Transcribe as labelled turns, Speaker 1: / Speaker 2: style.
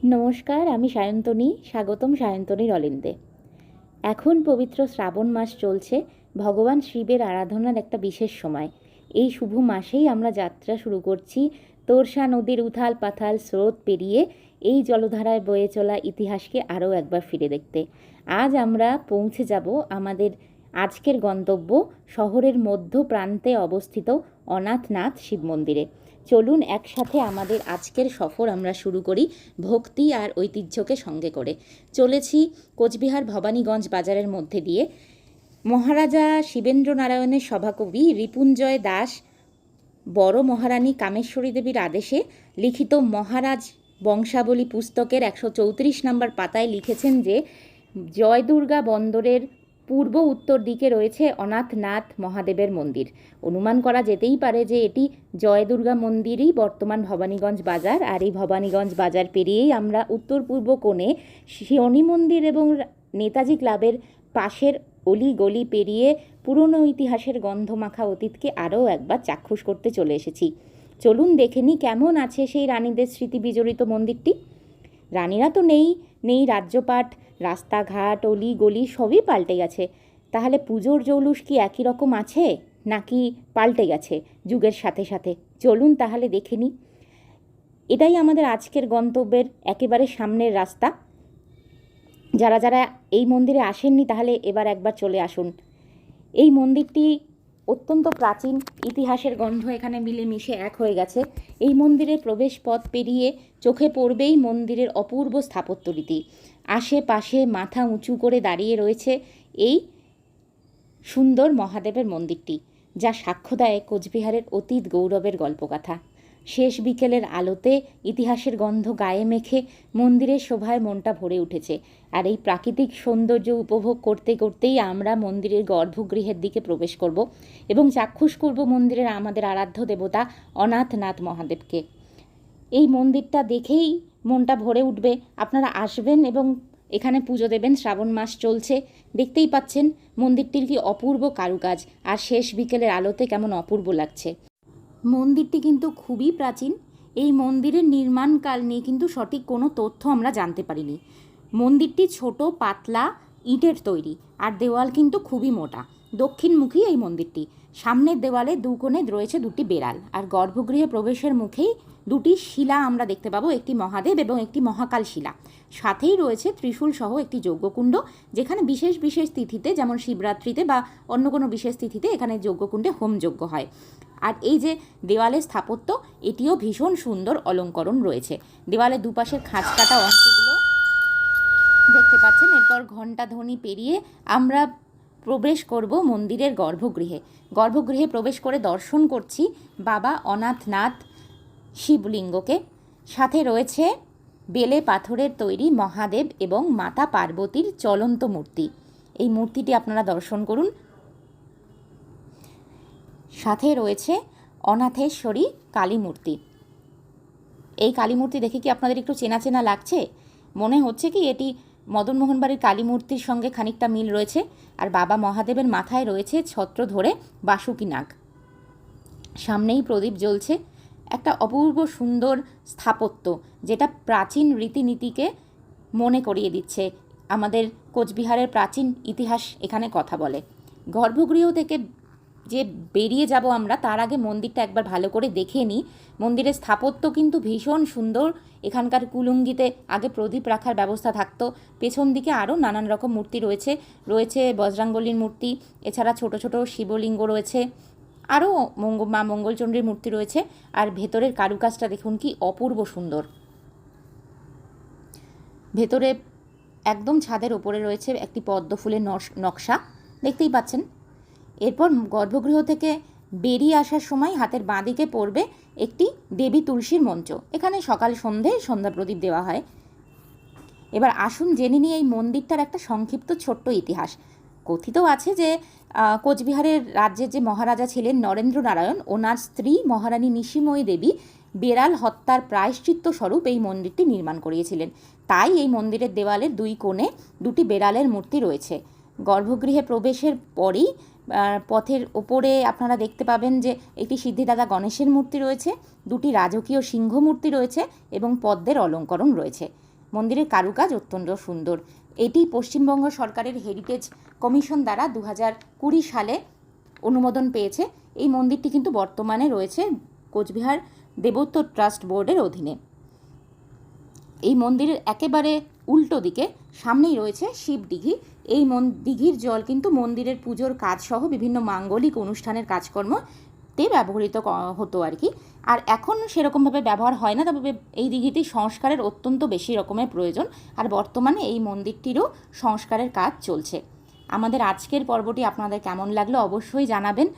Speaker 1: নমস্কার, আমি সায়ন্তনী। স্বাগতম সায়ন্তনীর অলিন্দে। এখন পবিত্র শ্রাবণ মাস চলছে, ভগবান শিবের আরাধনার একটা বিশেষ সময়। এই শুভ মাসেই আমরা যাত্রা শুরু করছি তোরসা নদীর উথাল পাথাল স্রোত পেরিয়ে এই জলধারায় বয়ে চলা ইতিহাসকে আরও একবার ফিরে দেখতে। আজ আমরা পৌঁছে যাব আমাদের আজকের গন্তব্য শহরের মধ্য প্রান্তে অবস্থিত অনাথনাথ শিব মন্দিরে। চলুন একসাথে আমাদের আজকের সফর আমরা শুরু করি ভক্তি আর ঐতিহ্যকে সঙ্গে করে। চলেছি কোচবিহার ভবানীগঞ্জ বাজারের মধ্যে দিয়ে। মহারাজা শিবেন্দ্র নারায়ণের সভাকবি রিপুঞ্জয় দাস বড় মহারানী কামেশ্বরী দেবীর আদেশে লিখিত মহারাজ বংশাবলী পুস্তকের 134 নম্বর পাতায় লিখেছেন যে জয়দুর্গা বন্দরের পূর্ব উত্তর দিকে রয়েছে অনাথনাথ মহাদেবের মন্দির। অনুমান করা যেতেই পারে যে এটি জয়দুর্গা মন্দিরই বর্তমান ভবানীগঞ্জ বাজার। আর এই ভবানীগঞ্জ বাজার পেরিয়েই আমরা উত্তর পূর্ব কোণে শনি মন্দির এবং নেতাজি ক্লাবের পাশের অলি গলি পেরিয়ে পুরনো ইতিহাসের গন্ধমাখা অতীতকে আরও একবার চাক্ষুষ করতে চলে এসেছি। চলুন দেখে নিই কেমন আছে সেই রানীদের স্মৃতি বিজড়িত মন্দিরটি। রানীরা তো নেই রাজ্যপাট, রাস্তাঘাট, অলি গলি সবই পাল্টে গেছে। তাহলে পুজোর জৌলুস কি একই রকম আছে নাকি পাল্টে গেছে যুগের সাথে সাথে? চলুন তাহলে দেখে নিই। এটাই আমাদের আজকের গন্তব্যের একেবারে সামনের রাস্তা। যারা যারা এই মন্দিরে আসেননি তাহলে এবার একবার চলে আসুন। এই মন্দিরটি অত্যন্ত প্রাচীন, ইতিহাসের গন্ধ এখানে মিলেমিশে এক হয়ে গেছে। এই মন্দিরের প্রবেশ পথ পেরিয়ে চোখে পড়বেই মন্দিরের অপূর্ব স্থাপত্যরীতি। আশেপাশে মাথা উঁচু করে দাঁড়িয়ে রয়েছে এই সুন্দর মহাদেবের মন্দিরটি, যা সাক্ষ্য দেয় কোচবিহারের অতীত গৌরবের গল্পকথা। শেষ বিকেলের আলোতে ইতিহাসের গন্ধ গায়ে মেখে মন্দিরের শোভায় মনটা ভরে উঠেছে। আর এই প্রাকৃতিক সৌন্দর্য উপভোগ করতে করতেই আমরা মন্দিরের গর্ভগৃহের দিকে প্রবেশ করব এবং চাক্ষুষ করব মন্দিরের আমাদের আরাধ্য দেবতা অনাথনাথ মহাদেবকে। এই মন্দিরটা দেখেই মনটা ভরে উঠবে। আপনারা আসবেন এবং এখানে পুজো দেবেন। শ্রাবণ মাস চলছে, দেখতেই পাচ্ছেন মন্দিরটির কি অপূর্ব কারুকাজ, আর শেষ বিকেলের আলোতে কেমন অপূর্ব লাগছে। মন্দিরটি কিন্তু খুবই প্রাচীন। এই মন্দিরের নির্মাণকাল নিয়ে কিন্তু সঠিক কোনো তথ্য আমরা জানতে পারিনি। মন্দিরটি ছোট পাতলা ইটের তৈরি, আর দেওয়াল কিন্তু খুবই মোটা। দক্ষিণমুখী এই মন্দিরটি। সামনের দেওয়ালে দু কোণে রয়েছে দুটি বেড়াল, আর গর্ভগৃহে প্রবেশের মুখেই দুটি শিলা আমরা দেখতে পাবো, একটি মহাদেব এবং একটি মহাকাল শিলা। সাথেই রয়েছে ত্রিশূল সহ একটি যজ্ঞকুণ্ড, যেখানে বিশেষ বিশেষ তিথিতে, যেমন শিবরাত্রিতে বা অন্য কোনো বিশেষ তিথিতে এখানে যজ্ঞকুণ্ডে হোমযজ্ঞ হয়। আর এই যে দেওয়ালের স্থাপত্য, এটিও ভীষণ সুন্দর অলঙ্করণ রয়েছে। দেওয়ালের দুপাশের খাঁজ কাটা অংশগুলো দেখতে পাচ্ছেন। এরপর ঘণ্টা ধ্বনি পেরিয়ে আমরা প্রবেশ করব মন্দিরের গর্ভগৃহে। গর্ভগৃহে প্রবেশ করে দর্শন করছি বাবা অনাথনাথ শিবলিঙ্গকে। সাথে রয়েছে বেলে পাথরের তৈরি মহাদেব এবং মাতা পার্বতীর চলন্ত মূর্তি। এই মূর্তিটি আপনারা দর্শন করুন। সাথে রয়েছে অনাথেশ্বরী কালী মূর্তি। এই কালী মূর্তি দেখে কি আপনাদের একটু চেনা চেনা লাগছে? মনে হচ্ছে কি এটি মদনমোহন বাড়ির কালী মূর্তির সঙ্গে খানিকটা মিল রয়েছে। আর বাবা মহাদেবের মাথায় রয়েছে ছত্র ধরে বাসুকি নাগ। সামনেই প্রদীপ জ্বলছে। একটা অপূর্ব সুন্দর স্থাপত্য, যেটা প্রাচীন রীতিনীতিকে মনে করিয়ে দিচ্ছে। আমাদের কোচবিহারের প্রাচীন ইতিহাস এখানে কথা বলে। গর্ভগৃহ থেকে যে বেরিয়ে যাব আমরা, তার আগে মন্দিরটা একবার ভালো করে দেখে নিই। মন্দিরের স্থাপত্য কিন্তু ভীষণ সুন্দর। এখানকার কুলুঙ্গিতে আগে প্রদীপ রাখার ব্যবস্থা থাকতো। পেছন দিকে আরও নানান রকম মূর্তি রয়েছে বজরাঙ্গলির মূর্তি, এছাড়া ছোট ছোট শিবলিঙ্গ রয়েছে, আরও মা মঙ্গলচণ্ডীর মূর্তি রয়েছে। আর ভেতরের কারুকাজটা দেখুন কি অপূর্ব সুন্দর। ভেতরে একদম ছাদের ওপরে রয়েছে একটি পদ্ম ফুলের নকশা, দেখতেই পাচ্ছেন। এরপর গর্ভগৃহ থেকে বেরিয়ে আসার সময় হাতের বাঁ দিকে পড়বে একটি দেবী তুলসীর মঞ্চ। এখানে সকাল সন্ধ্যা প্রদীপ দেওয়া হয়। এবার আসুন জেনে নিই এই মন্দিরটার একটা সংক্ষিপ্ত ছোট্ট ইতিহাস। কথিত আছে যে কোচবিহারের রাজ্যের যে মহারাজা ছিলেন নরেন্দ্র নারায়ণ, ওনার স্ত্রী মহারানী নিশিময়ী দেবী বেড়াল হত্যার প্রায়শ্চিত্ত স্বরূপ এই মন্দিরটি নির্মাণ করিয়েছিলেন। তাই এই মন্দিরের দেওয়ালের দুই কোণে দুটি বেড়ালের মূর্তি রয়েছে। গর্ভগৃহে প্রবেশের পরেই পথের ওপরে আপনারা দেখতে পাবেন যে একটি সিদ্ধিদাতা গণেশের মূর্তি রয়েছে, দুটি রাজকীয় সিংহ মূর্তি রয়েছে এবং পদ্মের অলঙ্করণ রয়েছে। মন্দিরের কারুকাজ অত্যন্ত সুন্দর। এটি পশ্চিমবঙ্গ সরকারের হেরিটেজ কমিশন দ্বারা 2020 সালে অনুমোদন পেয়েছে। এই মন্দিরটি কিন্তু বর্তমানে রয়েছে কোচবিহার দেবোত্তর ট্রাস্ট বোর্ডের অধীনে। এই মন্দিরের একেবারে উল্টো দিকে সামনেই রয়েছে শিব দিঘি। এই দিঘির জল কিন্তু মন্দিরের পুজোর কাজ সহ বিভিন্ন মাঙ্গলিক অনুষ্ঠানের কাজকর্মতে ব্যবহৃত হতো আর কি। আর এখন সেরকমভাবে ব্যবহার হয় না, তবে এই দিঘিটি সংস্কারের অত্যন্ত বেশি রকমের প্রয়োজন। আর বর্তমানে এই মন্দিরটিরও সংস্কারের কাজ চলছে। আমাদের আজকের পর্বটি আপনাদের কেমন লাগলো অবশ্যই জানাবেন।